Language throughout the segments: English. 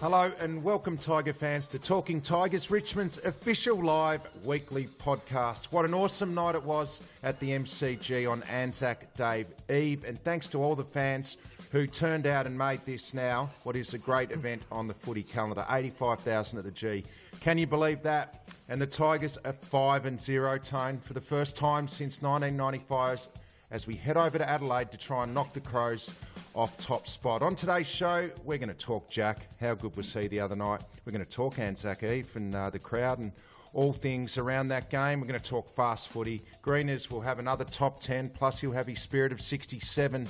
Hello and welcome, Tiger fans, to Talking Tigers, Richmond's official live weekly podcast. What an awesome night it was at the MCG on Anzac Day Eve, and thanks to all the fans who turned out and made this now what is a great event on the footy calendar. 85,000 at the G. Can you believe that? And the Tigers are 5-0, Tone, for the first time since 1995 as we head over to Adelaide to try and knock the Crows off top spot. On today's show, we're going to talk Jack. How good was he the other night? We're going to talk Anzac Eve and the crowd and all things around that game. We're going to talk fast footy. Greeners will have another top 10, plus he'll have his Spirit of 67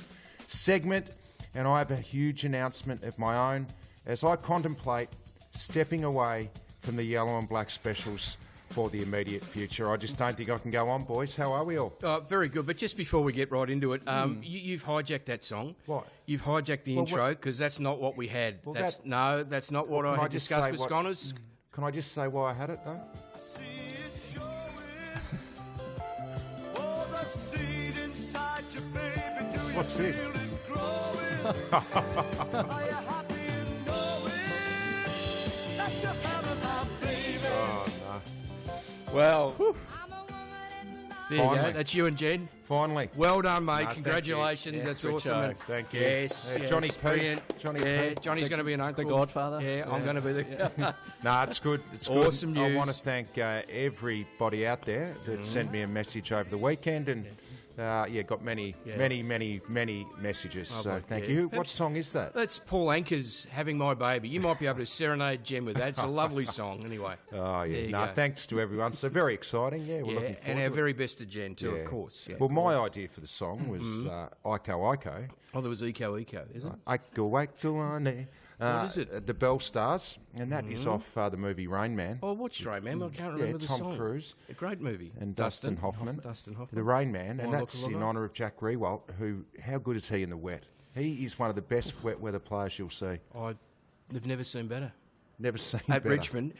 segment. And I have a huge announcement of my own as I contemplate stepping away from the yellow and black specials for the immediate future. I just don't think I can go on, boys. How are we all? Very good, but just before we get right into it, you've hijacked that song. What? You've hijacked the intro because that's not what we had. Well, that's not what I had discussed with Sconners. Can I just say why I had it, though? I see it showing. Oh, the seed inside your baby. Do you What's this? feel it growing? Are you happy in knowing that you're having my baby? Oh, no. Well, there you Finally. go. That's you and Jen. Finally. Well done, mate. No, Congratulations. thank you. That's Yes, awesome. Richo. And Thank you. Yes. Johnny yes, Peace. brilliant. Johnny Yeah, Peace. Johnny's going to be an uncle. The Godfather. Yeah, I'm going to be the... No, it's good. It's good. Awesome I news. want to thank everybody out there that sent me a message over the weekend and got many messages. Oh, So well, thank yeah. you. What song is that? That's Paul Anker's Having My Baby. You might be able to serenade Jen with that. It's a lovely song, anyway. Oh, There yeah. you No, go. thanks to everyone. So very exciting. Yeah, we're looking Yeah, forward and our to it. very best to Jen, too, Yeah. of course. Yeah, Well, of my course. idea for the song was Iko. Oh, there was Eco, is it? Iko, Ane. What is it? The Bell Stars, and that is off the movie Rain Man. Oh, I watched Rain Man. I can't remember the Tom song. Cruise. A great movie. And Dustin Hoffman. Dustin Hoffman. The Rain Man, and Why that's look in alike? honour of Jack Riewoldt, who, how good is he in the wet? He is one of the best wet weather players you'll see. I've never seen better. Never seen At better. Richmond,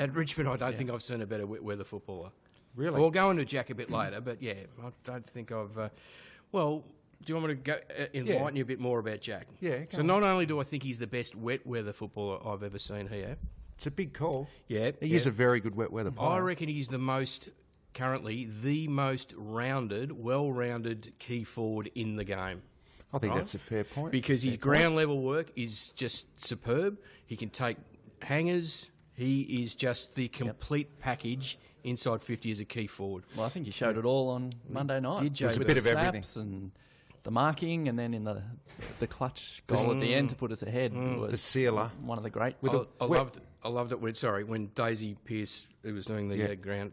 I don't think I've seen a better wet weather footballer. Really? We'll go into Jack a bit later, but yeah, I don't think I've... do you want me to go, enlighten you a bit more about Jack? Yeah, So go on. not only do I think he's the best wet weather footballer I've ever seen here, It's a big call. yeah, He is a very good wet weather player. I reckon he's the most well-rounded key forward in the game. I think right? that's a fair point. Because his ground level work is just superb. He can take hangers. He is just the complete package inside 50 as a key forward. Well, I think you showed it all on Monday night. Did, Joe, It was a but bit of Snaps and the marking, and then in the clutch goal at the end to put us ahead was the sealer. one of the great. I loved it when Daisy Pearce, who was doing the ground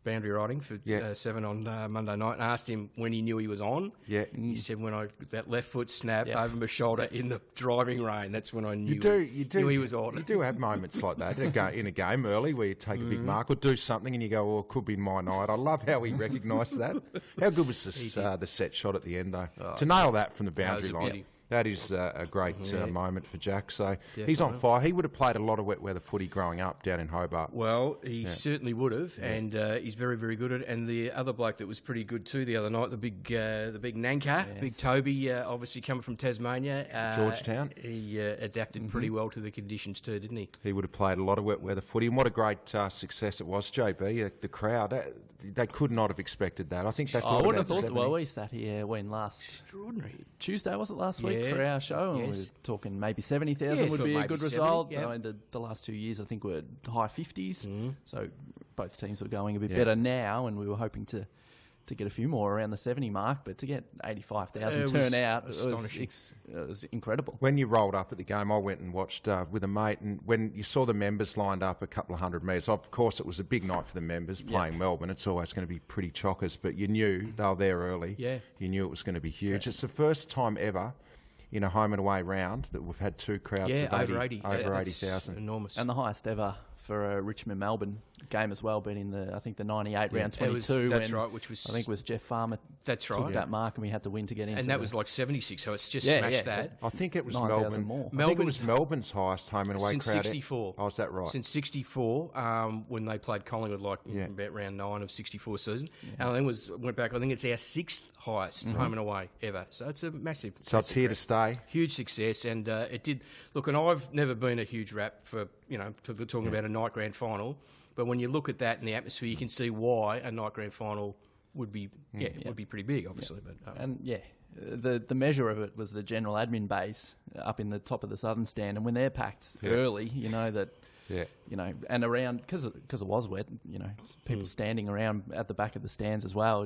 boundary riding for 7 on Monday night, and asked him when he knew he was on. Yeah. He said, when that left foot snap Yeah. over my shoulder in the driving rain, that's when I knew, You do. knew he was on. You do have moments like that in a game early where you take a big mark or do something and you go, "Oh, it could be my night." I love how he recognised that. How good was the set shot at the end though? To nail that from the boundary a line. beauty. That is a great moment for Jack. So he's Definitely. on fire. He would have played a lot of wet weather footy growing up down in Hobart. Well, he certainly would have, and he's very, very good at it. And the other bloke that was pretty good too the other night, the big Nanker, big Toby, obviously coming from Tasmania, Georgetown. He adapted pretty well to the conditions too, didn't he? He would have played a lot of wet weather footy, and what a great success it was, JB. The crowd, they could not have expected that. I think they I thought wouldn't have about thought. 70. Well, we sat here Extraordinary. Tuesday, was it last week, Yeah. for our show, and Yes. we were talking maybe 70,000 Yeah, would thought be a maybe good 70, result. yeah. I mean, the last 2 years, I think, were high 50s. So both teams were going a bit Yeah. better now, and we were hoping to get a few more around the 70 mark, but to get 85,000 It was turnout, astonishing. it was incredible. When you rolled up at the game, I went and watched with a mate, and when you saw the members lined up a couple of hundred metres, of course it was a big night for the members playing Melbourne. It's always going to be pretty chockers, but you knew they were there early. Yeah. You knew it was going to be huge. It's the first time ever in a home and away round that we've had two crowds Yeah, of over 80. over Yeah, that's 80,000. Enormous. And the highest ever for a Richmond-Melbourne game as well, being in the 98 round It was- 22. that's when right, which was- I think it was Jeff Farmer That's took right. that mark, and we had to win to get into And that was like 76, so it's just Yeah, smashed yeah. that. I think it was 9,000 Melbourne. more. I think it was Melbourne's highest home and away Since crowd. 64. Oh, is that right? Since 64, when they played Collingwood, Yeah. about round 9 of 64 season. And I think went back, I think it's our 6th highest home and away ever. So it's a massive. So it's here to stay. Huge success, and it did look. And I've never been a huge rap for people talking about a night grand final, but when you look at that and the atmosphere, you can see why a night grand final would be would be pretty big, obviously. But the measure of it was the general admin base up in the top of the southern stand, and when they're packed early, and around because it was wet, people standing around at the back of the stands as well.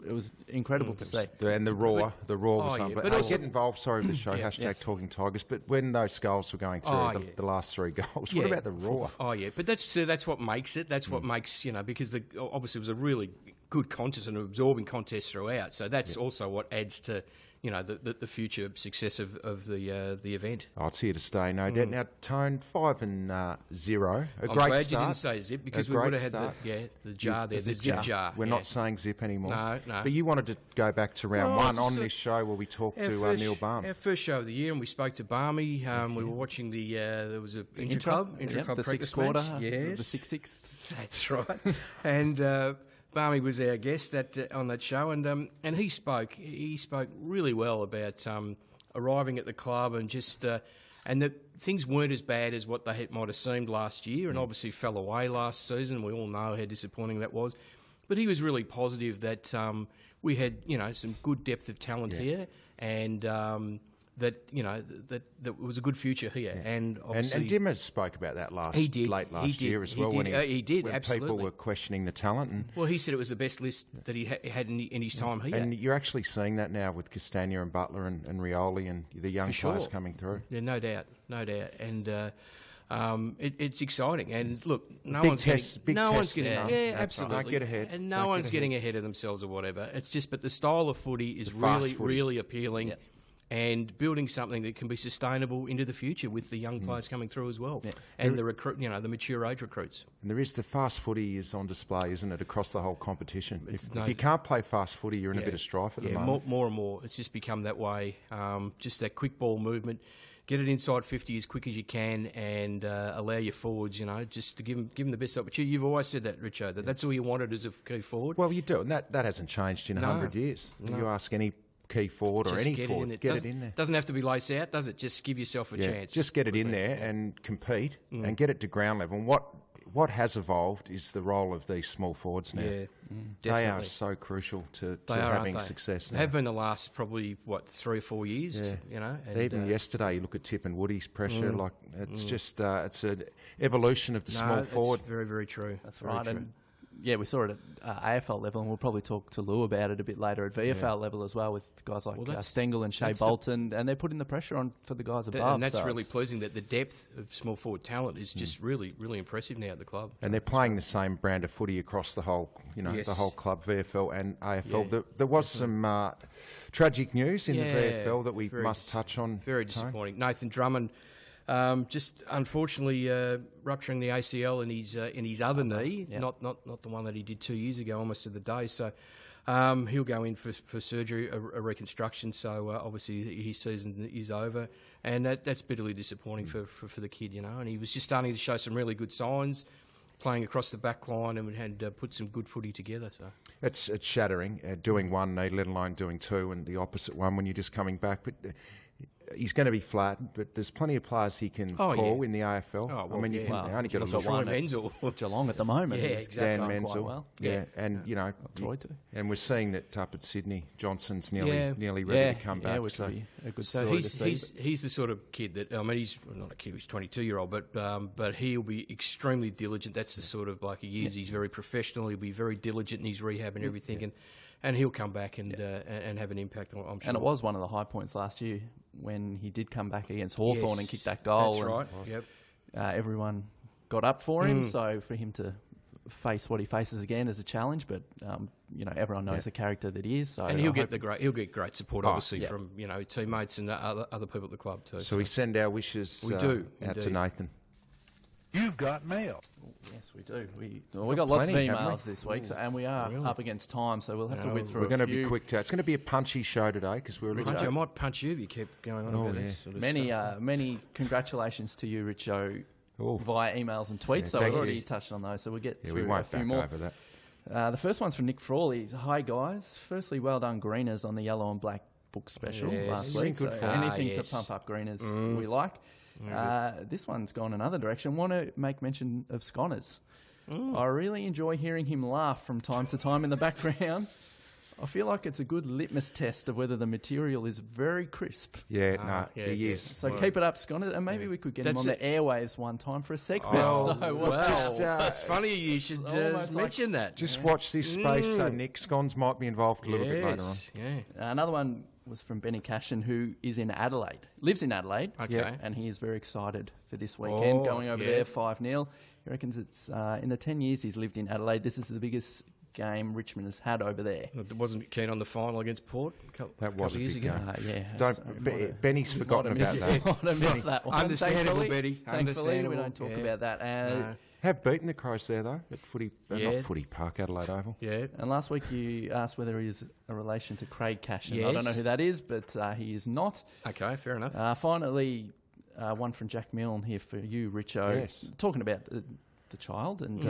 It was incredible to see. And the roar was on. But But also- get involved, sorry, with the show, hashtag Talking Tigers, but when those skulls were going through the last 3 goals, what about the roar? Oh, yeah, but that's what makes it. That's what makes, because obviously it was a really good contest and an absorbing contest throughout. So that's also what adds to, the future success of the event. Oh, it's here to stay, no doubt. Now, Tone, 5-0. I'm Great glad start. you didn't say zip because we would have had the jar there, the zip jar. We're not saying zip anymore. No. But you wanted to go back to round one on this show where we talked to Neil Balme. Our first show of the year, and we spoke to Barmy. We were watching there was a intra-club the practice sixth quarter, match. Yes. the sixth. That's right. And Barmy was our guest on that show, and he spoke really well about arriving at the club and just and that things weren't as bad as what they might have seemed last year, and obviously fell away last season. We all know how disappointing that was, but he was really positive that we had some good depth of talent here, and that it was a good future here, and obviously And Dimmer spoke about that late last year as well. When absolutely. People were questioning the talent. And, well, he said it was the best list that he had in his time here. And you're actually seeing that now with Castagna and Butler and Riewoldt and the young players coming through. Yeah, no doubt. And it's exciting. And look, no Big one's test, getting, big no test, one's getting, you know. yeah, That's absolutely. right. Don't get ahead. And no Don't one's get getting ahead of themselves or whatever. It's just, but the style of footy is fast really, footy. really appealing. And building something that can be sustainable into the future with the young players coming through as well, and the mature age recruits. And there is the fast footy is on display, isn't it, across the whole competition? If no- you can't play fast footy, you're in a bit of strife at the moment. More and more. It's just become that way. Just that quick ball movement. Get it inside 50 as quick as you can, and allow your forwards, just to give them the best opportunity. You've always said that, Richo, that's all you wanted as a key forward. Well, you do, and that hasn't changed in 100 years. No. You ask any key forward or Just any get forward, get it in there. Doesn't have to be lace out, does it? Just give yourself a chance. Just get it in there and compete and get it to ground level. And what has evolved is the role of these small forwards now. Yeah, They are definitely. so crucial to They are, having aren't they? success They now. have been the last probably 3 or 4 years. Yeah. And, Even yesterday, you look at Tip and Woody's pressure. Like it's just it's an evolution of the small forward. That's very, very true. That's Very right. true. And we saw it at AFL level, and we'll probably talk to Lou about it a bit later at VFL level as well, with guys like Stengel and Shea Bolton, and they're putting the pressure on for the guys above. And that's so really pleasing that the depth of small forward talent is just really, really impressive now at the club. And they're playing the same brand of footy across the whole, Yes. the whole club, VFL and AFL. There was some tragic news in the VFL that we must touch on. Very Tone. disappointing. Nathan Drummond, just unfortunately rupturing the ACL in his other knee, not the one that he did 2 years ago, almost to the day. So he'll go in for surgery, a reconstruction. So obviously his season is over, and that's bitterly disappointing for the kid, And he was just starting to show some really good signs, playing across the back line, and had put some good footy together. So It's shattering, doing one knee, let alone doing two, and the opposite one when you're just coming back. But he's going to be flat, but there's plenty of players he can call in the AFL. Oh, well, I mean, you can only get a look at look. one at Menzel. Geelong at the moment. Yeah, is exactly. Dan going Menzel, quite well. and Troy too. and we're seeing that up at Sydney, Johnson's nearly ready to come back. which would be a good So story to see. he's the sort of kid that he's not a kid, he's 22-year-old, but he'll be extremely diligent. That's the sort of bloke he is. He's very professional. He'll be very diligent in his rehab and everything, and he'll come back and have an impact. I'm sure. And it was one of the high points last year when he did come back against Hawthorn and kick that goal. That's and, right. Yep. Everyone got up for him, so for him to face what he faces again is a challenge. But everyone knows the character that he is. So And he'll get great support, obviously, yeah. from teammates and other people at the club too. So we send our wishes We do, out to indeed. Nathan. You've got mail. Yes, we do. We got lots of plenty, haven't we? emails this week, and we are up against time, so we'll have to whip through. We're going to a few. be quick. It's going to be a punchy show today because we're a little. I might punch you if you keep going on about this sort of stuff. Many congratulations to you, Richo, Oh. via emails and tweets. So thank we've already you. touched on those. So we'll get Yeah, through we a won't few back more. over that. The first one's from Nick Frawley. Hi, guys. Firstly, well done, Greeners, on the yellow and black book special last week. Good So anything to pump up Greeners we like. This one's gone another direction. Want to make mention of Sconnors. I really enjoy hearing him laugh from time to time in the background. I feel like it's a good litmus test of whether the material is very crisp. Yeah, he is. So keep it up, Sconnors, and maybe we could get him on the airwaves one time for a segment. That's funny you should mention that. Just watch this space. Nick Scons might be involved a little bit later on. Yeah. Another one was from Benny Cashin, who is in Adelaide, lives in Adelaide, and he is very excited for this weekend, going over there 5-0. He reckons it's in the 10 years he's lived in Adelaide, this is the biggest game Richmond has had over there. Wasn't keen on the final against Port? That was a years big ago. game. Benny's forgotten about that. Might have missed that one. Understandable, Betty. Thankfully, we don't talk about that. Have beaten the Crows there, though, at not Footy Park, Adelaide Oval. Yeah. And last week you asked whether he is a relation to Craig Cashin. Yes. I don't know who that is, but he is not. Okay, fair enough. Finally, one from Jack Milne here for you, Richo. Yes. Talking about the child and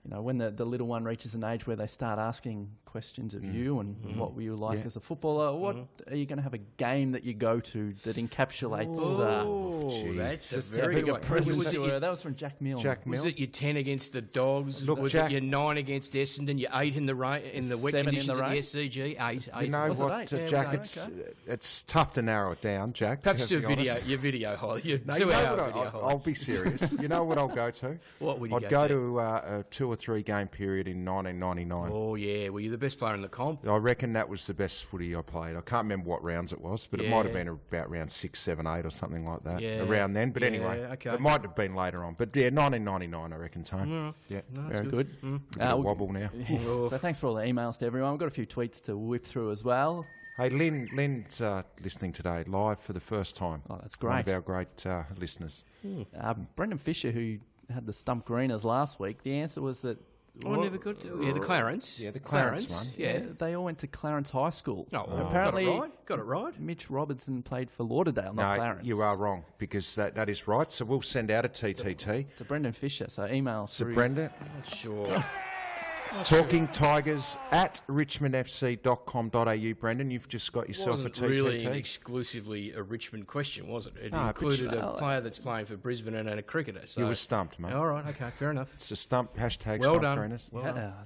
you know, when the little one reaches an age where they start asking questions of you and what were you like as a footballer, what are you going to have a game that you go to that encapsulates that's a just how very big a good presence you were? That was from Jack Milne. Was it your 10 against the Dogs? Look, was Jack, it your 9 against Essendon? Your 8 in the wet 7 conditions in the at the rain? SCG? 8. You know Was it what, 8? Jack? Yeah, It's tough to narrow it down, Jack. Perhaps to do be honest. your video highlight. Your No, you know 2-hour what video I'll be serious. You know what I'll go to? What would you I'd go to a 2 or 3 game period in 1999. Oh, yeah. Were you the best player in the comp? I reckon that was the best footy I played. I can't remember what rounds it was, but it might have been about round 6, 7, 8 or something like that. Yeah. Around then. But Yeah, anyway, okay. it might have been later on. But yeah, 1999, I reckon, Tone. Yeah, Very good. Bit of wobble now. So thanks for all the emails to everyone. We've got a few tweets to whip through as well. Hey, Lynn's listening today live for the first time. Oh, that's One great. of our great listeners. Brendan Fisher, who had the stump greeners last week, the answer was that... I never got to. Yeah, the Clarence. Yeah, the Clarence one. Yeah. They all went to Clarence High School. Apparently, got it right. Mitch Robertson played for Lauderdale, not No, Clarence. you are wrong, because that is right. So we'll send out a TTT. To Brendan Fisher, so email So through. Brenda, Sure. Talking Tigers at richmondfc.com.au. Brendan, you've just got yourself Wasn't a TTT. really exclusively a Richmond question, was it? It No, included but a player that's playing for Brisbane and a cricketer. So. You were stumped, mate. All right, okay, fair enough. It's a stump, hashtag Well stump done. greeners.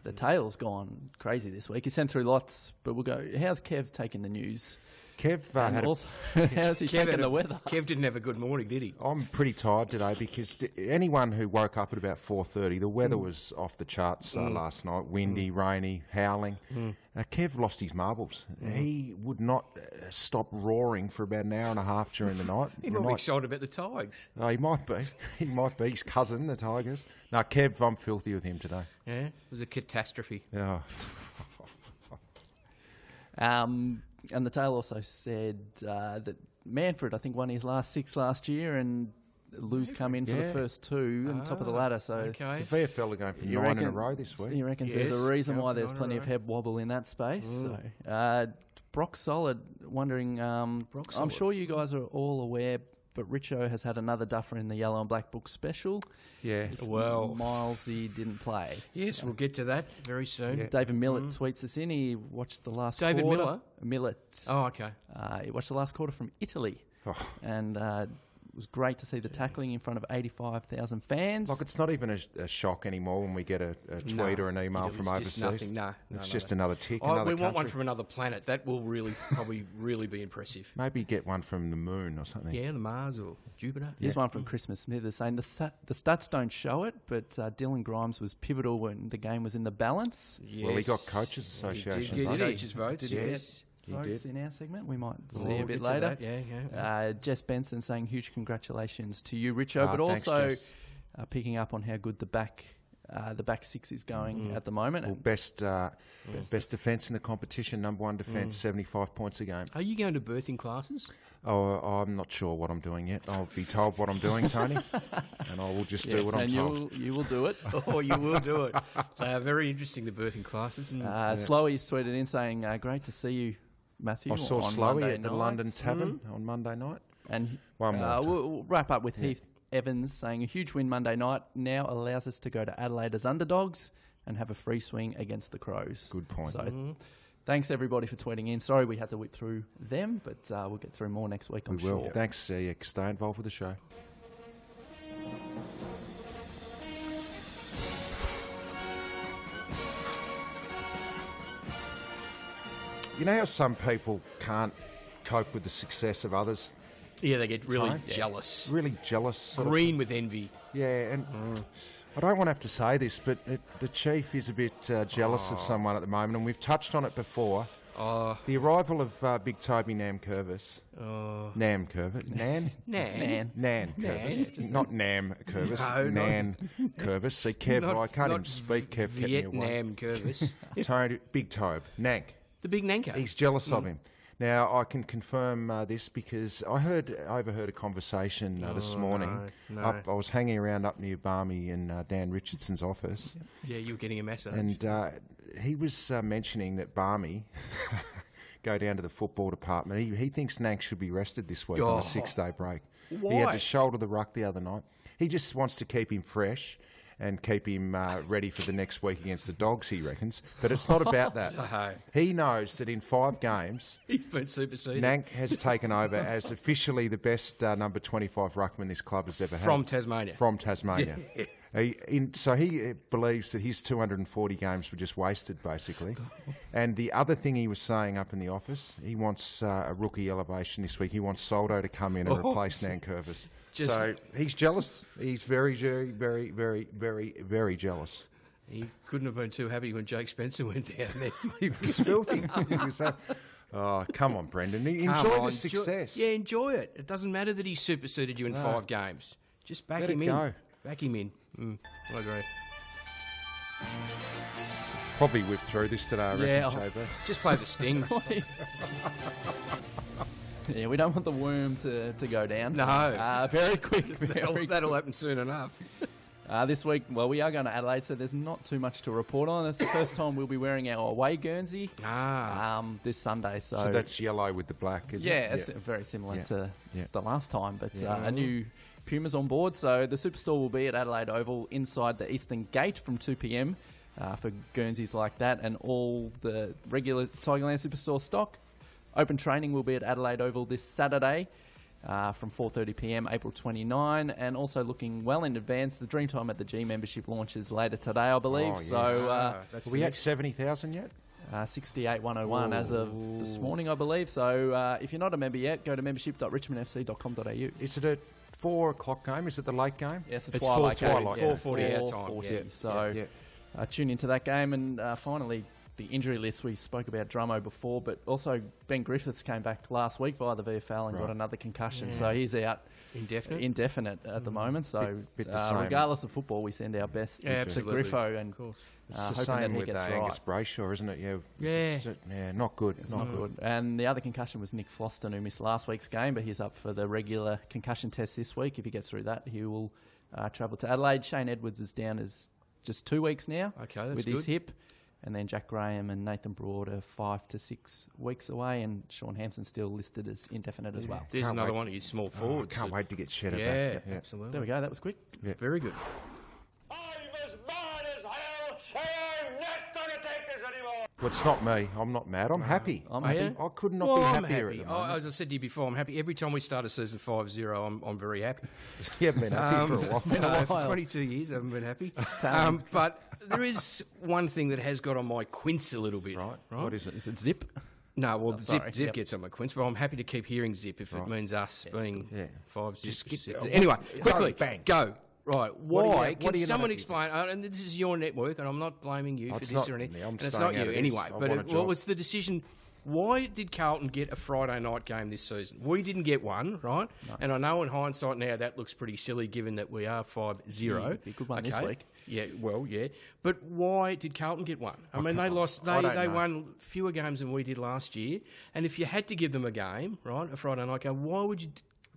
The tail's gone crazy this week. He sent through lots, but we'll go. How's Kev taking the news? Kev And had also, how's he taking the weather? Kev didn't have a good morning, did he? I'm pretty tired today because anyone who woke up at about 4:30, the weather was off the charts last night. Windy, rainy, howling. Kev lost his marbles. He would not stop roaring for about an hour and a half during the night. He might be excited about the Tigers. Oh, he might be. He might be. His cousin, the Tigers. No, Kev, I'm filthy with him today. Yeah, it was a catastrophe. Yeah. And the tail also said that Manfred, I think, won his last 6 last year, and Lou's come in for the first 2 on top of the ladder. So Okay. The VFL are going for 9 in a row this week. He reckons Yes. there's a reason why Yeah, there's 9 in plenty a of row. head wobble in that space. So Brock Solid wondering, I'm Solid. sure you guys are all aware, but Richo has had another duffer in the Yellow and Black Book special. Yeah. Well, Milesy didn't play. yes, we'll get to that very soon. David Millett tweets us in. He watched the last David quarter. Miller? Millett. Oh, okay. He watched the last quarter from Italy. Oh. And it was great to see the tackling in front of 85,000 fans. Like, it's not even a shock anymore when we get a tweet or an email from Just overseas. nothing. It's just another tick, Oh, another we want one country. from another planet. That will probably really be impressive. Maybe get one from the moon or something. Yeah, the Mars or Jupiter. Here's one from Christmas Smith is saying the stats don't show it, but Dylan Grimes was pivotal when the game was in the balance. Yes. Well, he got Coaches Association. Did votes. he? Coaches votes, Did he yes. He Votes did. in our segment. We might see We'll a bit get to later. that, Yeah. Jess Benson saying huge congratulations to you, Richo, but Thanks, also Jess. picking up on how good the back 6 is going at the moment. Well, best defence in the competition, number 1 defence, 75 points a game. Are you going to birthing classes? Oh, I'm not sure what I'm doing yet. I'll be told what I'm doing, Tony, and I will just do what I'm and told. you will do it. Oh, you will do it. Very interesting, the birthing classes. Slowey's tweeted in saying, great to see you, Matthew. I saw on Slowey Monday at the night. London Tavern on Monday night. And One more time. we'll wrap up with Heath Evans saying a huge win Monday night now allows us to go to Adelaide as underdogs and have a free swing against the Crows. Good point. So thanks, everybody, for tweeting in. Sorry we had to whip through them, but we'll get through more next week, I'm We will. sure. Thanks. Stay involved with the show. You know how some people can't cope with the success of others? Yeah, they get really Time? jealous. Really jealous. Sort of Green with envy. Yeah, and I don't want to have to say this, but the Chief is a bit jealous of someone at the moment, and we've touched on it before. The arrival of big Toby Nankervis. Nan? Nankervis. Not Nankervis. No, Nankervis. See, Kev, I can't even speak. Kev kept me away. Vietnam Curvis. Big Tobe. Nank. The big Nanker. He's jealous of him. Now, I can confirm this because I overheard a conversation this morning. no. I was hanging around up near Barmy in Dan Richardson's office, Yeah, you were getting a message. and he was mentioning that Barmy go down to the football department. He thinks Nank should be rested this week on a 6-day break. He had Why? to shoulder the ruck the other night. He just wants to keep him fresh and keep him ready for the next week against the Dogs, he reckons. But it's not about that. No. He knows that in 5 games, He's been superseded. Nank has taken over as officially the best number 25 ruckman this club has ever had. From Tasmania. From Tasmania. So he believes that his 240 games were just wasted, basically. And the other thing he was saying up in the office, he wants a rookie elevation this week. He wants Soldo to come in and replace Nankervis. So he's jealous. He's very, very, very, very, very, very jealous. He couldn't have been too happy when Jake Spencer went down there. He was filthy. He was, oh, come on, Brendan. Enjoy the success. Yeah, enjoy it. It doesn't matter that he superseded you in 5 games. Just back Let him it in. go. Back him in. I agree. Probably whipped through this today, I reckon, Yeah, JB. Just play the sting. Yeah, we don't want the worm to go down. No. Very quick. Very quick. That'll happen soon enough. This week, well, we are going to Adelaide, so there's not too much to report on. It's the first time we'll be wearing our away Guernsey this Sunday. So that's yellow with the black, isn't it? yeah, it's very similar to Yeah. the last time, but a new Puma's on board. So the Superstore will be at Adelaide Oval inside the Eastern Gate from 2 p.m. For Guernseys like that, and all the regular Tigerland Superstore stock. Open training will be at Adelaide Oval this Saturday from 4:30 p.m, April 29, and also looking well in advance. The Dreamtime at the G membership launches later today, I believe. Oh, yes. So Are we at 70,000 yet? 68,101 as of this morning, I believe. So if you're not a member yet, go to membership.richmondfc.com.au. Is it a 4 o'clock game? Is it the late game? Yes, It's twilight game. 4:40 our time. 4:40. Yeah. So tune into that game. And finally, the injury list. We spoke about Drummo before, but also Ben Griffiths came back last week via the VFL and got another concussion. So he's out indefinite at the moment. So bit the same. regardless of football, we send our best to absolutely. Griffo, and Of course. It's the hoping same that he with gets Angus right. Brayshaw, isn't it? Yeah. Yeah, not good. It's not good. And the other concussion was Nick Floston, who missed last week's game, but he's up for the regular concussion test this week. If he gets through that, he will travel to Adelaide. Shane Edwards is down as just 2 weeks now Okay, that's with good. his hip. And then Jack Graham and Nathan Broad are 5 to 6 weeks away, and Sean Hampson still listed as indefinite as well. There's Can't another wait. one of your small Oh, forwards. can't wait to get Cheddar Yeah, back. absolutely. There we go. That was quick. Very good. I'm as mad as hell, and I'm not going to take this anymore. Well, it's not me. I'm not mad. I'm happy. I'm Are happy. you? I could not Well, be I'm happier happy. at the moment. As I said to you before, I'm happy. Every time we start a season 5-0, I'm very happy. You haven't been happy for a while. It's been a For while. 22 years, I haven't been happy. But there is one thing that has got on my quince a little bit. Right. What is it? Is it Zip? No, well, sorry. Zip Yep. gets on my quince, but I'm happy to keep hearing Zip if it means us being Yeah. 5-0. Just skip it. Anyway, Go, quickly, bang. go. Right, What are you- why? what are Can you not someone happy explain? And this is your network, and I'm not blaming you for It's this not or anything. me. I'm And it's staying not out you of anyway. this. I But want a job. it's the decision. Why did Carlton get a Friday night game this season? We didn't get one, right? No. And I know in hindsight now that looks pretty silly given that we are 5-0. It'd be a good one this week. Yeah, well, yeah. But why did Carlton get one? I mean, they lost. I They don't know. won fewer games than we did last year. And if you had to give them a game, right, a Friday night game, why would you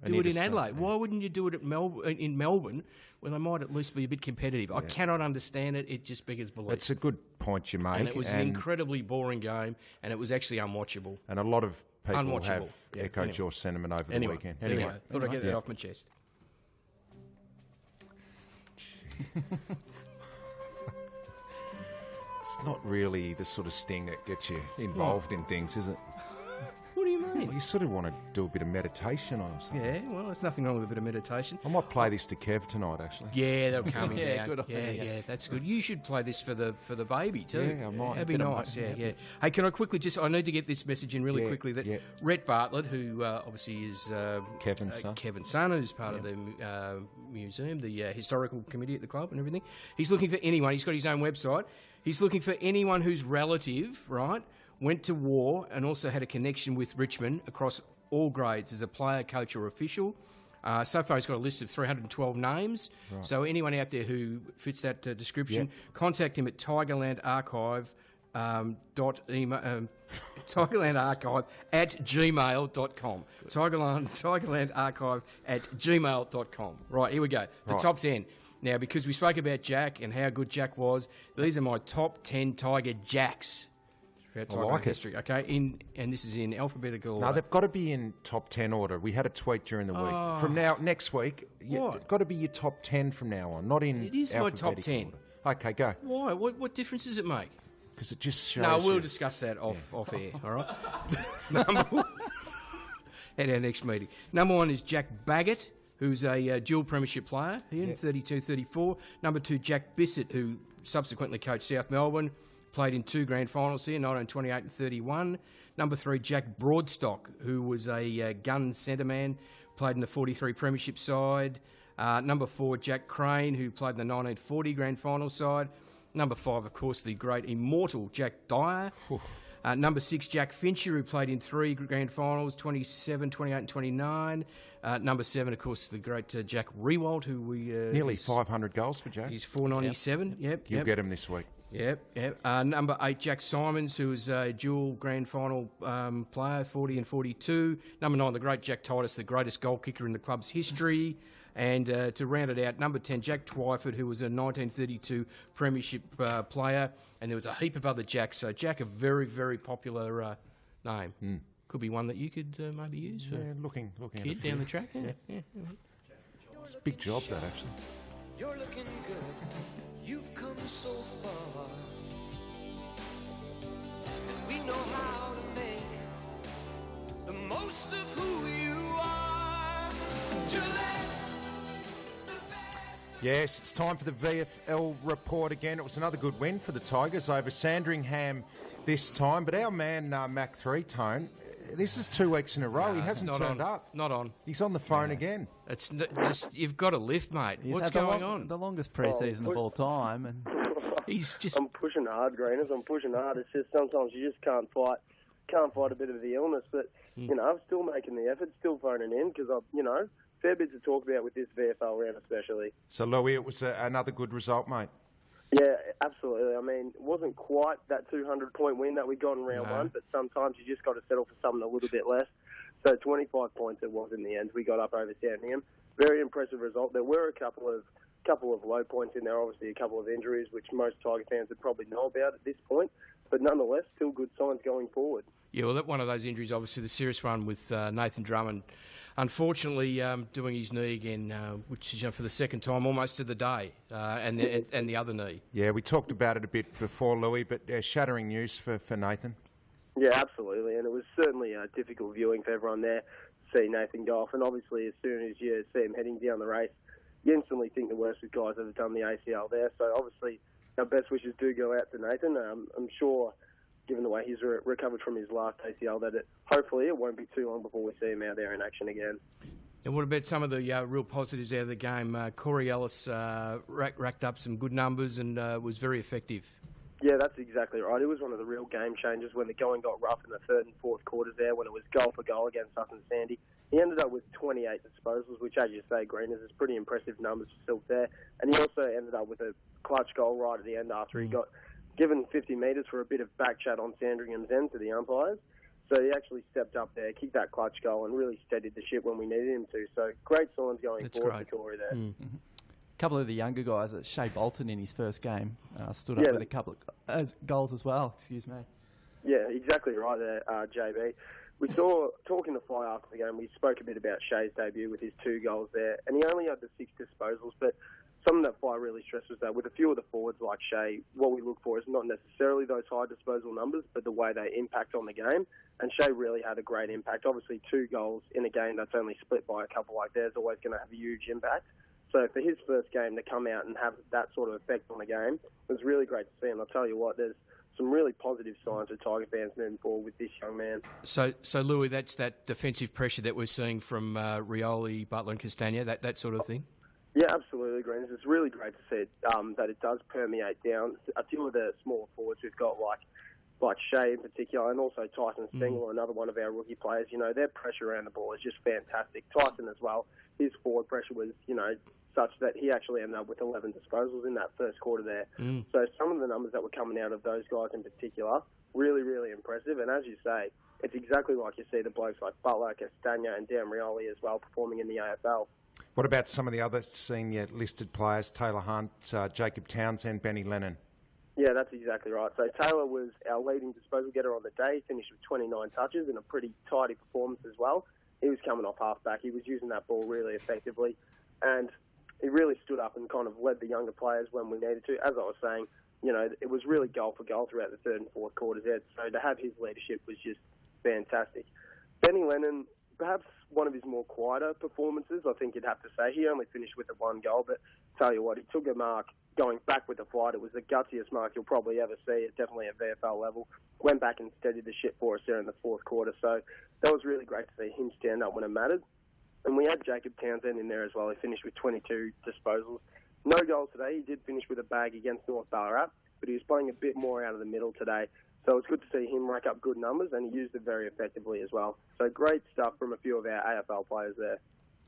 do need it to in start, Adelaide? yeah. Why wouldn't you do it at in Melbourne, where they might at least be a bit competitive? I cannot understand it. It just beggars belief. It's a good point you make. And it was an incredibly boring game, and it was actually unwatchable. And a lot of people Unwatchable. have Yeah, echoed anyway. your sentiment over the Anyway, weekend. thought I'd get that off my chest. It's not really the sort of sting that gets you involved in things, is it? What do you mean? Well, you sort of want to do a bit of meditation or something. Yeah, well, there's nothing wrong with a bit of meditation. I might play this to Kev tonight, actually. Yeah, they'll come in. Yeah, good on you. Yeah, that's good. You should play this for the baby too. Yeah, I might. That'd be nice. Yeah. Hey, can I quickly I need to get this message in really quickly. That Rhett Bartlett, who obviously is Kevin's son, who's part of the museum, the historical committee at the club and everything. He's looking for anyone. He's got his own website. He's looking for anyone whose relative, right, went to war and also had a connection with Richmond across all grades as a player, coach or official. So far he's got a list of 312 names. Right. So anyone out there who fits that description, contact him at tigerlandarchive.email. tigerlandarchive@gmail.com. tigerlandarchive@gmail.com. Right, here we go. The top 10. Now, because we spoke about Jack and how good Jack was, these are my top 10 Tiger Jacks. I like history, okay? And this is in alphabetical order. No, they've got to be in top 10 order. We had a tweet during the week. From next week, it's got to be your top 10 from now on, not in It is my top 10. Order. Okay, go. Why? What difference does it make? Because it just shows No, we'll discuss that off air, all right? At our next meeting. Number 1 is Jack Baggett, who's a dual premiership player here in 32-34. Number 2, Jack Bissett, who subsequently coached South Melbourne, played in 2 grand finals here, 1928 and 31. Number 3, Jack Broadstock, who was a gun centre man, played in the 43 premiership side. Number 4, Jack Crane, who played in the 1940 grand final side. Number 5, of course, the great immortal Jack Dyer. Number 6, Jack Fincher, who played in 3 grand finals, 27, 28 and 29. Number 7, of course, the great Jack Riewoldt, who we... Nearly 500 goals for Jack. He's 497, yep. You'll get him this week. Yep. Number 8, Jack Simons, who was a dual grand final player, 40 and 42. Number 9, the great Jack Titus, the greatest goal kicker in the club's history. And to round it out, number 10, Jack Twyford, who was a 1932 premiership player. And there was a heap of other Jacks. So Jack, a very, very popular name. Could be one that you could maybe use for looking kid down the track. Yeah. It's a big job, that, actually. You're looking good. You've come so far. And we know how to make the most of who you are. Yes, it's time for the VFL report again. It was another good win for the Tigers over Sandringham this time. But our man, Mac 3-Tone, this is 2 weeks in a row. He hasn't turned up. Not on. He's on the phone again. It's just, you've got to lift, mate. What's going on? The longest pre-season of all time. And he's just... I'm pushing hard, Greeners. I'm pushing hard. It's just sometimes you just can't fight a bit of the illness. But, you know, I'm still making the effort, still phoning in because, fair bit to talk about with this VFL round especially. So, Louis, it was another good result, mate. Yeah, absolutely. I mean, it wasn't quite that 200-point win that we got in round 1, but sometimes you just got to settle for something a little bit less. So 25 points it was in the end. We got up over Sandringham. Very impressive result. There were a couple of low points in there, obviously a couple of injuries, which most Tiger fans would probably know about at this point. But nonetheless, still good signs going forward. Yeah, well, one of those injuries, obviously the serious one with Nathan Drummond, unfortunately doing his knee again, which is for the second time almost to the day, and the other knee. Yeah, we talked about it a bit before, Louis, but shattering news for Nathan. Yeah, absolutely, and it was certainly a difficult viewing for everyone there to see Nathan go off. And obviously, as soon as you see him heading down the race, you instantly think the worst of guys that have done the ACL there. So obviously, our best wishes do go out to Nathan. I'm sure, given the way he's recovered from his last ACL, that hopefully it won't be too long before we see him out there in action again. And what about some of the real positives out of the game? Corey Ellis racked up some good numbers and was very effective. Yeah, that's exactly right. It was one of the real game changers when the going got rough in the third and fourth quarters there, when it was goal for goal against us and Sandy. He ended up with 28 disposals, which, as you say, Greeners, is pretty impressive numbers for Silk there. And he also ended up with a clutch goal right at the end after he got given 50 metres for a bit of back chat on Sandringham's end to the umpires. So he actually stepped up there, kicked that clutch goal, and really steadied the ship when we needed him to. So great signs going forward for Corey there. Mm-hmm. A couple of the younger guys, Shea Bolton in his first game, stood up with a couple of goals as well. Excuse me. Yeah, exactly right there, JB. We saw, talking to Fly after the game, we spoke a bit about Shea's debut with his 2 goals there, and he only had the 6 disposals, but something that I really stressed was that with a few of the forwards like Shea, what we look for is not necessarily those high disposal numbers, but the way they impact on the game. And Shea really had a great impact. Obviously, 2 goals in a game that's only split by a couple like that is always going to have a huge impact. So for his first game to come out and have that sort of effect on the game was really great to see. And I'll tell you what, there's some really positive signs for Tiger fans moving forward with this young man. So Louis, that's that defensive pressure that we're seeing from Riewoldt, Butler and Castagna, that sort of thing? Yeah, absolutely, Greens. It's really great to see that it does permeate down. A few of the smaller forwards we've got, like Shea in particular, and also Tyson Stengel, another one of our rookie players, their pressure around the ball is just fantastic. Tyson as well, his forward pressure was, such that he actually ended up with 11 disposals in that first quarter there. So some of the numbers that were coming out of those guys in particular, really, really impressive. And as you say, it's exactly like you see the blokes like Butler, Castagna and Dan Riewoldt as well performing in the AFL. What about some of the other senior listed players, Taylor Hunt, Jacob Townsend, Benny Lennon? Yeah, that's exactly right. So Taylor was our leading disposal getter on the day, finished with 29 touches and a pretty tidy performance as well. He was coming off halfback. He was using that ball really effectively. And he really stood up and kind of led the younger players when we needed to. As I was saying, it was really goal for goal throughout the third and fourth quarters there. So to have his leadership was just fantastic. Benny Lennon, perhaps one of his more quieter performances, I think you'd have to say. He only finished with the 1 goal, but tell you what, he took a mark going back with the flight. It was the gutsiest mark you'll probably ever see. It's definitely at VFL level. Went back and steadied the ship for us there in the fourth quarter. So that was really great to see him stand up when it mattered. And we had Jacob Townsend in there as well. He finished with 22 disposals. No goals today. He did finish with a bag against North Ballarat, but he was playing a bit more out of the middle today. So it's good to see him rack up good numbers, and he used it very effectively as well. So great stuff from a few of our AFL players there.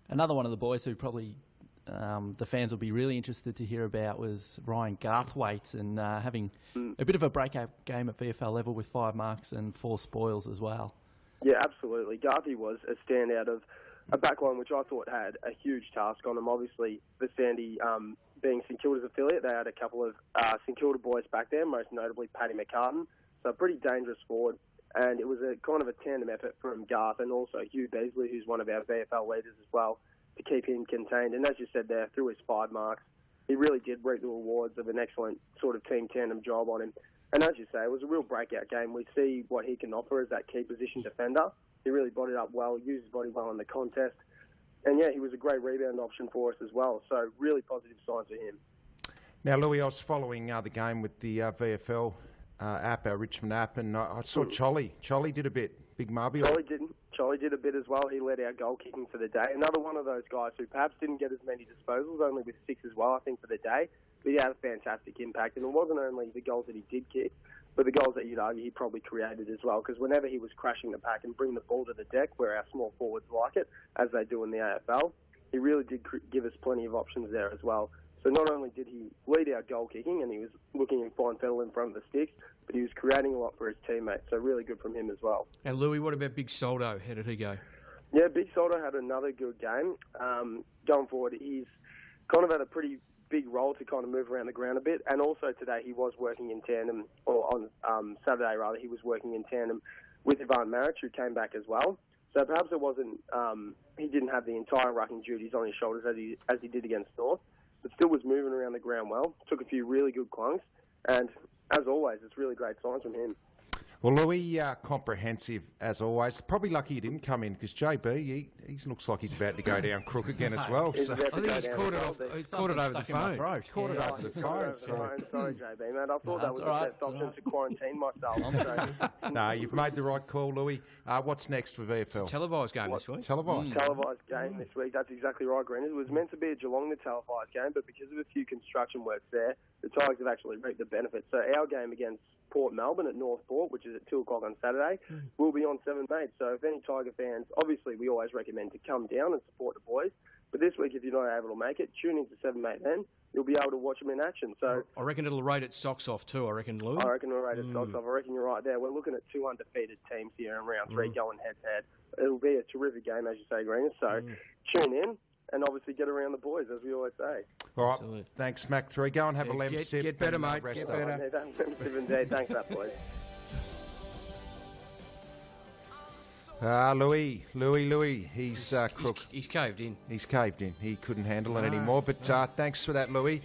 Another one of the boys who probably the fans will be really interested to hear about was Ryan Garthwaite, and having a bit of a breakout game at VFL level with 5 marks and 4 spoils as well. Yeah, absolutely. Garthy was a standout of a backline which I thought had a huge task on them. Obviously, the Sandy being St Kilda's affiliate, they had a couple of St Kilda boys back there, most notably Paddy McCartan. So a pretty dangerous forward. And it was a kind of a tandem effort from Garth and also Hugh Beasley, who's one of our VFL leaders as well, to keep him contained. And as you said there, through his 5 marks, he really did reap the rewards of an excellent sort of team tandem job on him. And as you say, it was a real breakout game. We see what he can offer as that key position defender. He really bodied up well, used his body well in the contest. And yeah, he was a great rebound option for us as well. So really positive signs for him. Now, Louis, I was following the game with the VFL app, our Richmond app, and I saw Cholly. Cholly did a bit. Big Marby. Cholly did a bit as well. He led our goal kicking for the day. Another one of those guys who perhaps didn't get as many disposals, only with 6 as well, I think, for the day. But he had a fantastic impact. And it wasn't only the goals that he did kick, but the goals that you'd argue he probably created as well. Because whenever he was crashing the pack and bringing the ball to the deck, where our small forwards like it, as they do in the AFL, he really did give us plenty of options there as well. So not only did he lead our goal kicking and he was looking in fine fettle in front of the sticks, but he was creating a lot for his teammates. So really good from him as well. And Louis, what about Big Soldo? How did he go? Yeah, Big Soldo had another good game. Going forward, he's kind of had a pretty big role to kind of move around the ground a bit. And also today he was working in tandem, or on Saturday rather, he was working in tandem with Ivan Maric, who came back as well. So perhaps it wasn't, he didn't have the entire rucking duties on his shoulders as he did against North, but still was moving around the ground well, took a few really good clunks, and as always, it's really great signs from him. Well, Louis, comprehensive as always. Probably lucky he didn't come in because JB, he looks like he's about to go down crook again as well. He's So. about to I think go he's down caught it as well. off. He caught it over the phone. Caught it over the phone. Sorry, JB, mate. I thought that was that's all the best right, option to quarantine myself. So. No, you've made the right call, Louis. What's next for VFL? Televised game this week. Televised. Televised game this week. That's exactly right, Green. It was meant to be a Geelong the televised game, but because of a few construction works there, the Tigers have actually reaped the benefits. So our game against Port Melbourne at North Port, which is at 2 o'clock on Saturday, will be on 7 May. So if any Tiger fans, obviously we always recommend to come down and support the boys. But this week, if you're not able to make it, tune into 7 May then. You'll be able to watch them in action. So I reckon it'll rate its socks off too, I reckon, Louis. I reckon we'll rate it stocks off. I reckon you're right there. We're looking at 2 undefeated teams here in round 3 going head-to-head. It'll be a terrific game, as you say, Green. So tune in and obviously get around the boys, as we always say. All right. Absolutely. Thanks, Mac 3. Go and have a lemon sip. Get better, and, mate. rest Get up. better. Thanks for that, boys. Louis. He's crook. He's caved in. He's caved in. He couldn't handle it anymore. But thanks for that, Louis.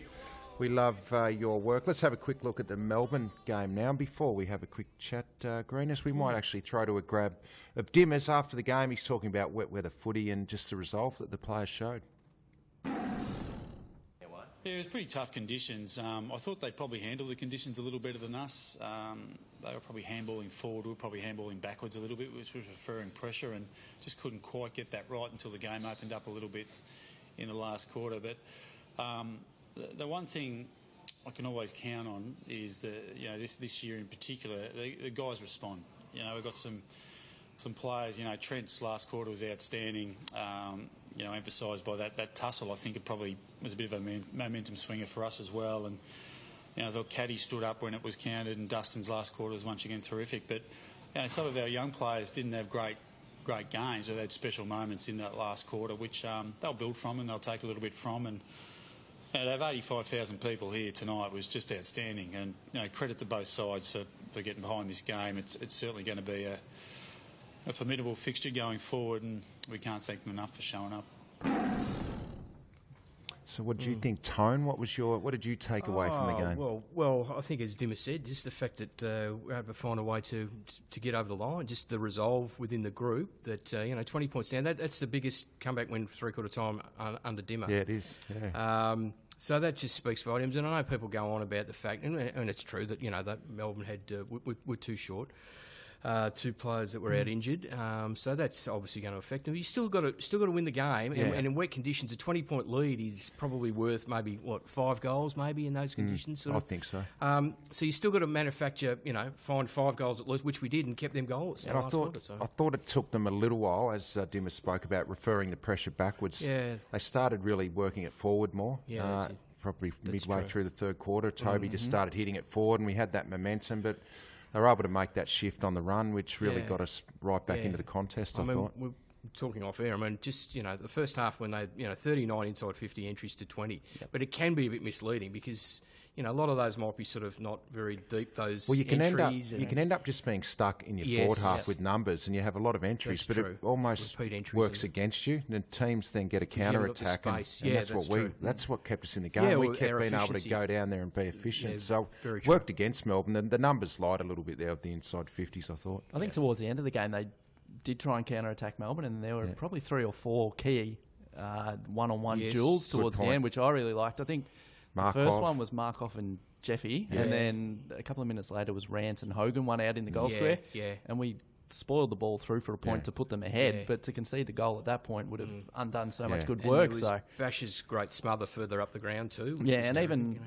We love your work. Let's have a quick look at the Melbourne game now. Before we have a quick chat, Greeners, we might actually throw to a grab of Dimmers after the game. He's talking about wet weather footy and just the resolve that the players showed. Yeah, it was pretty tough conditions. I thought they probably handled the conditions a little better than us. They were probably handballing forward, we were probably handballing backwards a little bit, which was referring pressure, and just couldn't quite get that right until the game opened up a little bit in the last quarter. But the one thing I can always count on is this year in particular, the guys respond. We've got some players. Trent's last quarter was outstanding. Emphasised by that tussle. I think it probably was a bit of a momentum swinger for us as well. And I thought Caddy stood up when it was counted, and Dustin's last quarter was once again terrific. But some of our young players didn't have great games. They had special moments in that last quarter, which they'll build from and they'll take a little bit from. And to have 85,000 people here tonight was just outstanding. And credit to both sides for getting behind this game. It's certainly going to be a formidable fixture going forward, and we can't thank them enough for showing up. So what do you think, Tone? What did you take away from the game? Well, I think as Dimmer said, just the fact that we had to find a way to get over the line, just the resolve within the group that 20 points down. That's the biggest comeback win three-quarter time under Dimmer. Yeah, it is. Yeah. So that just speaks volumes, and I know people go on about the fact, and it's true that that Melbourne had were too short. Two players that were out injured, so that's obviously going to affect them. You still got to win the game, and in wet conditions, a 20-point lead is probably worth maybe 5 goals, maybe in those conditions. I think so. So you still got to manufacture, find 5 goals at least, which we did, and kept them goalless. And I thought it took them a little while, as Dimmer spoke about, referring the pressure backwards. Yeah, they started really working it forward more. Yeah, probably midway through the third quarter, Toby just started hitting it forward, and we had that momentum, but they were able to make that shift on the run, which really got us right back into the contest, I thought. We're talking off air. Just, the first half when they, 39 inside 50 entries to 20. Yep. But it can be a bit misleading because, a lot of those might be sort of not very deep, those you can entries. You can end up just being stuck in your forward half with numbers, and you have a lot of entries, but it almost works against you. And teams then get a counter-attack, and that's what kept us in the game. We kept being able to go down there and be efficient. So it worked against Melbourne. The numbers lied a little bit there with the inside 50s, I thought. I think towards the end of the game, they did try and counter-attack Melbourne, and there were probably 3 or 4 key one-on-one duels towards the end, which I really liked. I think the first one was Markov and Jeffy, and then a couple of minutes later was Rance and Hogan, one out in the goal square. Yeah. And we spoiled the ball through for a point to put them ahead, but to concede the goal at that point would have undone so much good work. So Bash's great smother further up the ground too. Yeah, and even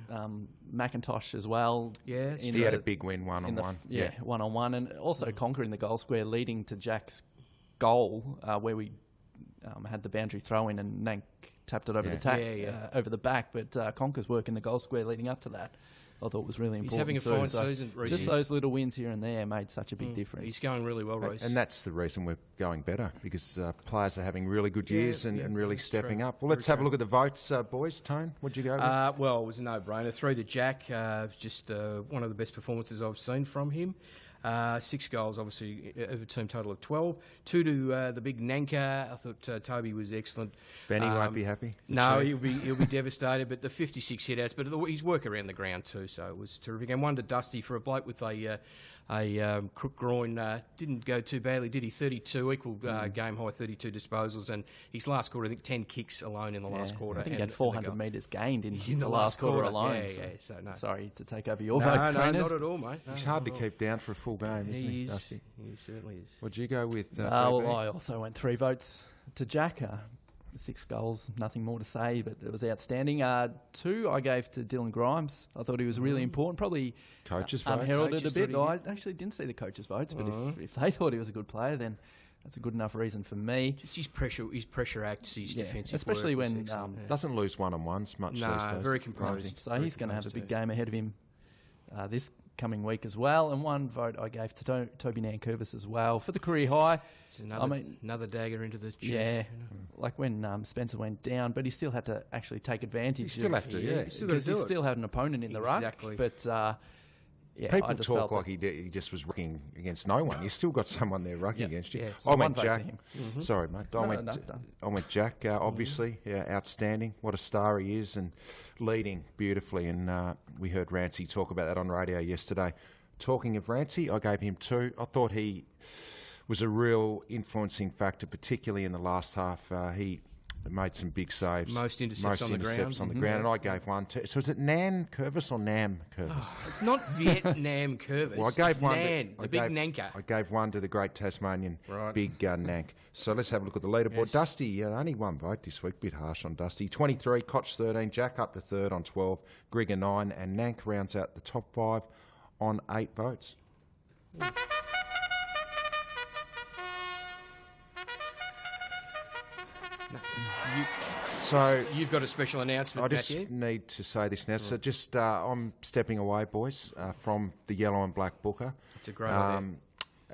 McIntosh as well. Yeah, he had a big win one-on-one. One-on-one, and also Conquer in the goal square, leading to Jack's goal where we had the boundary throw in and Nank tapped it over over the back, but Conker's work in the goal square leading up to that, I thought was really important. He's having a fine season. Just those little wins here and there made such a big difference. He's going really well, Reece. And that's the reason we're going better, because players are having really good years and really stepping up. Well, let's have a look at the votes, boys. Tone, what'd you go with? Well, it was a no-brainer. 3 to Jack, just one of the best performances I've seen from him. 6 goals, obviously, a team total of 12. 2 to the big Nanker. I thought Toby was excellent. Benny won't be happy. No, he'll be devastated. But the 56 hitouts, but his work around the ground too, so it was terrific. And 1 to Dusty for a bloke with a crook groin. Didn't go too badly, did he? 32, equal game high 32 disposals, and his last quarter, I think 10 kicks alone in the last quarter. I think he had 400 metres gained in the last quarter alone. So no. Sorry to take over your votes, No, not at all, mate. He's hard to keep down for a full game, isn't he, Dusty? He certainly is. What'd you go with? Well, I also went 3 votes to Jack. 6 goals, nothing more to say, but it was outstanding. 2 I gave to Dylan Grimes. I thought he was really important. Probably coaches' votes. Unheralded a bit. I actually didn't see the coaches' votes, but if they thought he was a good player, then that's a good enough reason for me. Just his pressure acts, his defensive especially work when doesn't lose one-on-ones much. No, very composed. So he's going to have a big game ahead of him this coming week as well. And 1 vote I gave to Toby Nankervis as well for the career high. It's another dagger into the chest. Yeah, like when Spencer went down, but he still had to actually take advantage. He still have to, because he still had an opponent in the ruck. But Yeah, People I just talk felt like he just was rucking against no one. You still got someone there rucking against you. Yeah, I so went one vote to Jack. him. Sorry, mate. No, done. I went Jack. Obviously, outstanding. What a star he is, and leading beautifully. And we heard Rancy talk about that on radio yesterday. Talking of Rancy, I gave him 2. I thought he was a real influencing factor, particularly in the last half. He made some big saves. Most intercepts on the ground. And I gave one to... So is it Nankervis or Nankervis? It's not Vietnam Curvis. Well, I gave it's one. Nan, the big Nanker. I gave one to the great Tasmanian Right. big Nank. So let's have a look at the leaderboard. Yes. Dusty, only one vote this week. Bit harsh on Dusty. 23, Koch 13, Jack up to 3rd on 12, Grigger 9, and Nank rounds out the top 5 on 8 votes. So You've got a special announcement, I just Matthew. need to say this now. So just I'm stepping away, boys, from the yellow and black booker. It's a great idea.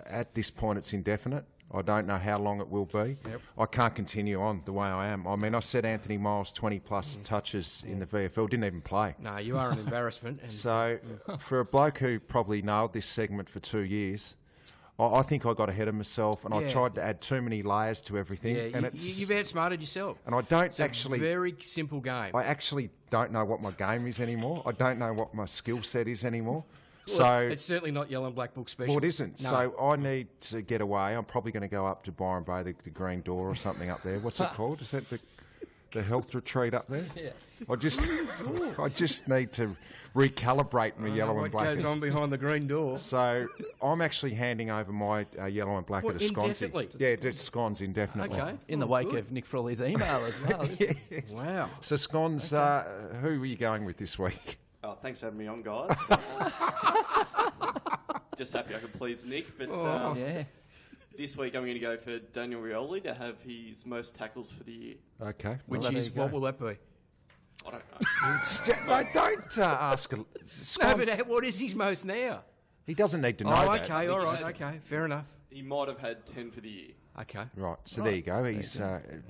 At this point, it's indefinite. I don't know how long it will be. Yep. I can't continue on the way I am. I mean, I said Anthony Miles 20-plus touches in the VFL, didn't even play. No, you are an embarrassment. And So for a bloke who probably nailed this segment for 2 years, I think I got ahead of myself, and I Yeah. tried to add too many layers to everything. yeah, and you've outsmarted yourself. and I don't It's actually... a very simple game. I actually don't know what my game is anymore. I don't know what my skill set is anymore. Well, So, it's certainly not yellow and black book special. well, it isn't. No. So I need to get away. I'm probably going to go up to Byron Bay, the Green Door or something up there. What's it called? Is that the health retreat up there? Yeah. I just need to recalibrate my yellow what and black. goes on behind the green door? So I'm actually handing over my yellow and black What, at a sconce. indefinitely? Yeah, to scones indefinitely. Okay. In the wake of Nick Frawley's email as well. This is- Wow. So scones, who are you going with this week? Oh, thanks for having me on, guys. Just happy I could please Nick, but yeah. this week I'm going to go for Daniel Riewoldt to have his most tackles for the year. Okay. Which well, there is, you go. what will that be? I don't know. No, don't ask. No, Scones, but what is his most now? he doesn't need to know Oh, that. okay, all right, okay, fair enough. He might have had 10 for the year. Okay. Right, so there you go. He's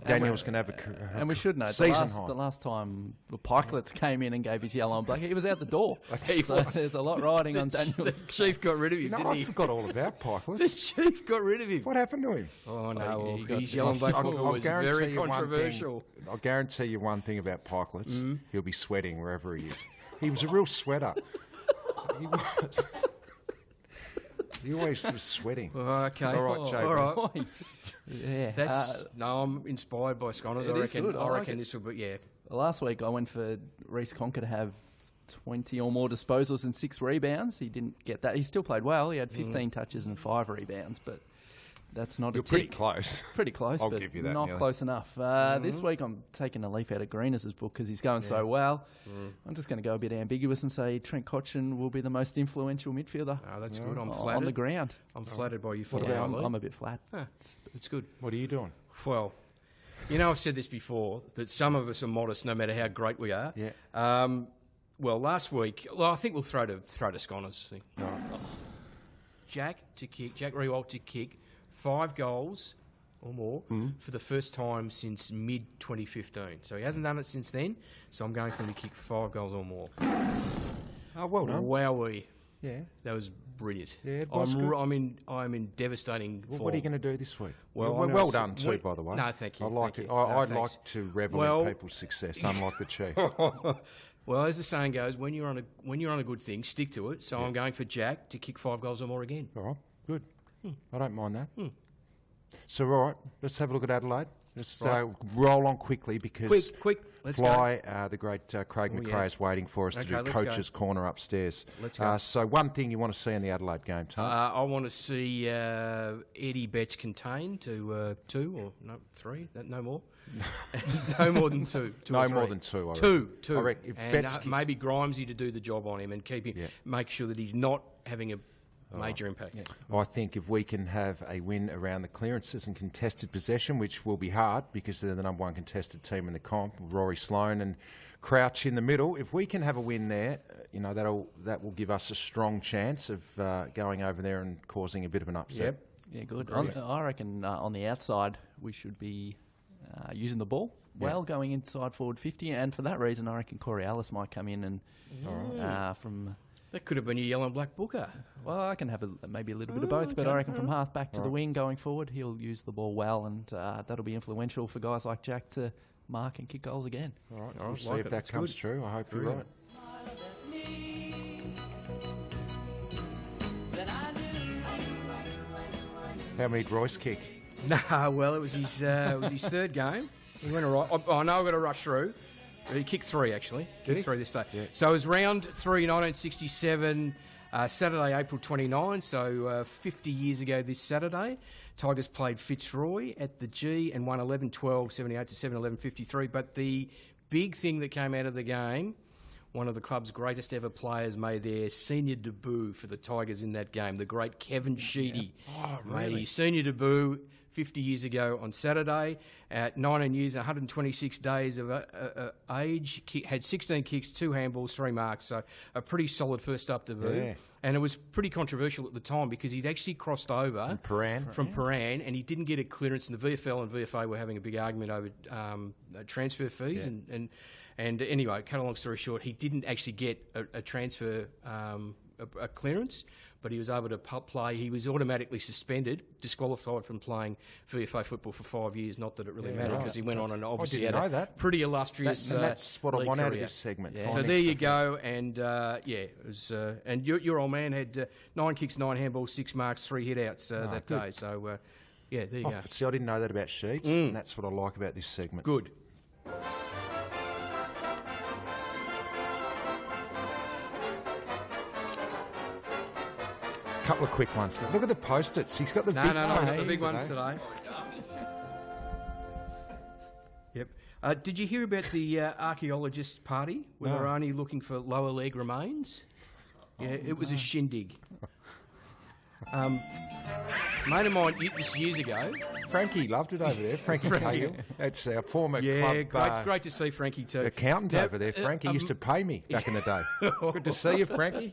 Daniel's going to have And we should note, season the high. last time the Pikelets came in and gave his yellow and black, he was out the door. He So was. there's a lot riding on Daniel. The chief got rid of him, You know, didn't I he? forgot all about The Pikelets. chief got rid of him. What happened to him? Oh, no, he well, got- his yellow and black I'll book was guarantee very you one controversial. thing. I'll guarantee you one thing about Pikelets. He'll be sweating wherever he is. He was a real sweater. He was. He always was sweating. Oh, okay. All right, Oh, Jay. all right. Yeah. That's, no, I'm inspired by Sconnors. It I is reckon, good. I I like reckon it. this will be, yeah. Last week I went for Reece Conker to have 20 or more disposals and 6 rebounds. He didn't get that. He still played well. He had 15 touches and 5 rebounds, but that's not You're a pretty tick. close. Pretty close, I'll but give you that, not Neil. close enough. This week I'm taking a leaf out of Greeners' book because he's going so well. I'm just going to go a bit ambiguous and say Trent Cotchin will be the most influential midfielder Oh, that's good. I'm on flattered. the ground. I'm flattered by you What following about- my lead. I'm a bit flat. It's good. What are you doing? Well, you know, I've said this before, that some of us are modest no matter how great we are. Yeah. Well, last week, I think we'll throw to Sconnors. Jack Riewoldt to kick 5 goals or more for the first time since mid-2015. So he hasn't done it since then, so I'm going for him to kick 5 goals or more. Oh, well done. Wowee. Yeah. That was brilliant. Yeah, it was good. I'm in devastating Well, form. what are you going to do this week? Well, well, I'm well gonna done s- too, wait- by the way. No, thank you, I like thank it. you. I'd No, like thanks. to revel Well- in people's success, unlike the chief. Well, as the saying goes, when you're on a good thing, stick to it. So I'm going for Jack to kick 5 goals or more again. All right, good. I don't mind that. So, all right, let's have a look at Adelaide. Let's roll on quickly because Quick, let's Fly, the great Craig McRae yeah. is waiting for us to Okay, do let's Coach's Corner upstairs. Let's go. So one thing you want to see in the Adelaide game, Tom? I want to see Eddie Betts contained to 2 or 3, no more. No more than 2. No or more 3. than 2, I reckon. 2. I reckon if and Betts kicks- maybe Grimesy to do the job on him and keep him, Yeah. make sure that he's not having a major impact. I think if we can have a win around the clearances and contested possession, which will be hard because they're the number 1 contested team in the comp, Rory Sloane and Crouch in the middle. If we can have a win there, you know, that will give us a strong chance of going over there and causing a bit of an upset. Yep. Yeah, good. I reckon on the outside we should be using the ball well, going inside forward 50, and for that reason I reckon Corey Ellis might come in and from That could have been your yellow and black booker. Well, I can have maybe a little bit of both, but I reckon from half back to the wing going forward, he'll use the ball well, and that'll be influential for guys like Jack to mark and kick goals again. All right, we'll see if that comes true. I hope you're right. How many did Royce kick? No, well, it was his third game. He went all right. I know I've got to rush through. He kicked 3, actually. Kicked 3 this day. Yeah. So it was round 3, 1967, Saturday, April 29, so 50 years ago this Saturday. Tigers played Fitzroy at the G and won 11-12, 78 to 7-11-53. But the big thing that came out of the game, one of the club's greatest ever players made their senior debut for the Tigers in that game, the great Kevin Sheedy. Oh, really? Made his senior debut 50 years ago on Saturday. At 19 years, 126 days of age, had 16 kicks, 2 handballs, 3 marks, so a pretty solid first up debut. Yeah. And it was pretty controversial at the time because he'd actually crossed over from Paran, and he didn't get a clearance, and the VFL and VFA were having a big argument over transfer fees. Yeah. And anyway, cut a long story short, he didn't actually get a transfer a clearance, but he was able to play. He was automatically suspended, disqualified from playing VFA football for 5 years. Not that it really mattered because he went on and obviously had a pretty illustrious and that's what I want career. out of this segment. Yeah. So there you go. And it was. And your old man had 9 kicks, 9 handballs, 6 marks, 3 hit-outs that day. So there you go. See, I didn't know that about Sheets, and that's what I like about this segment. Good. Couple of quick ones. Look at the post-its. He's got the big post-its. The big ones today. Yep. Did you hear about the archaeologist party where they're only looking for lower leg remains? Yeah, it was a shindig. Mate of mine, this years ago. Frankie loved it over there. Frankie Cahill. That's our former club. Great to see Frankie too. Accountant over there. Frankie used to pay me back in the day. Good to see you, Frankie.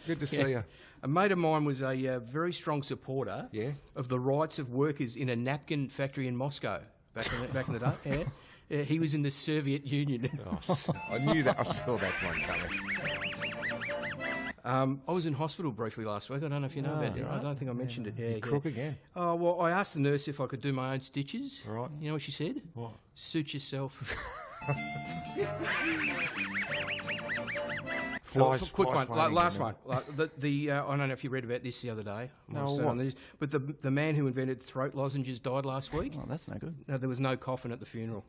Good to see you. A mate of mine was a very strong supporter of the rights of workers in a napkin factory in Moscow back in the day. Yeah, he was in the Soviet Union. I knew that. I saw that one coming. I was in hospital briefly last week. I don't know if you know about it. Right. I don't think I mentioned it. Yeah, crook again. Oh, well, I asked the nurse if I could do my own stitches. Right. You know what she said? What? Suit yourself. Quick one. Last one. I don't know if you read about this the other day. But the man who invented throat lozenges died last week. Oh, that's no good. No, there was no coffin at the funeral.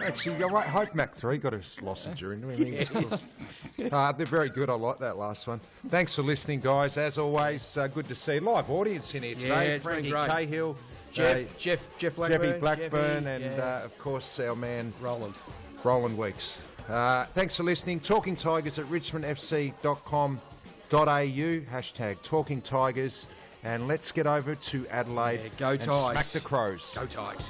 Actually, I hope Mac 3 got a lozenge in him. They're very good. I like that last one. Thanks for listening, guys. As always, good to see live audience in here today. Yeah, it's Frankie been great. Cahill, Jeff Blackburn, Jeffy Blackburn, and of course our man Roland Weeks. Thanks for listening. Talking Tigers at richmondfc.com.au. Talking Tigers. And let's get over to Adelaide Go and Tigers. smack the Crows. Go Tigers.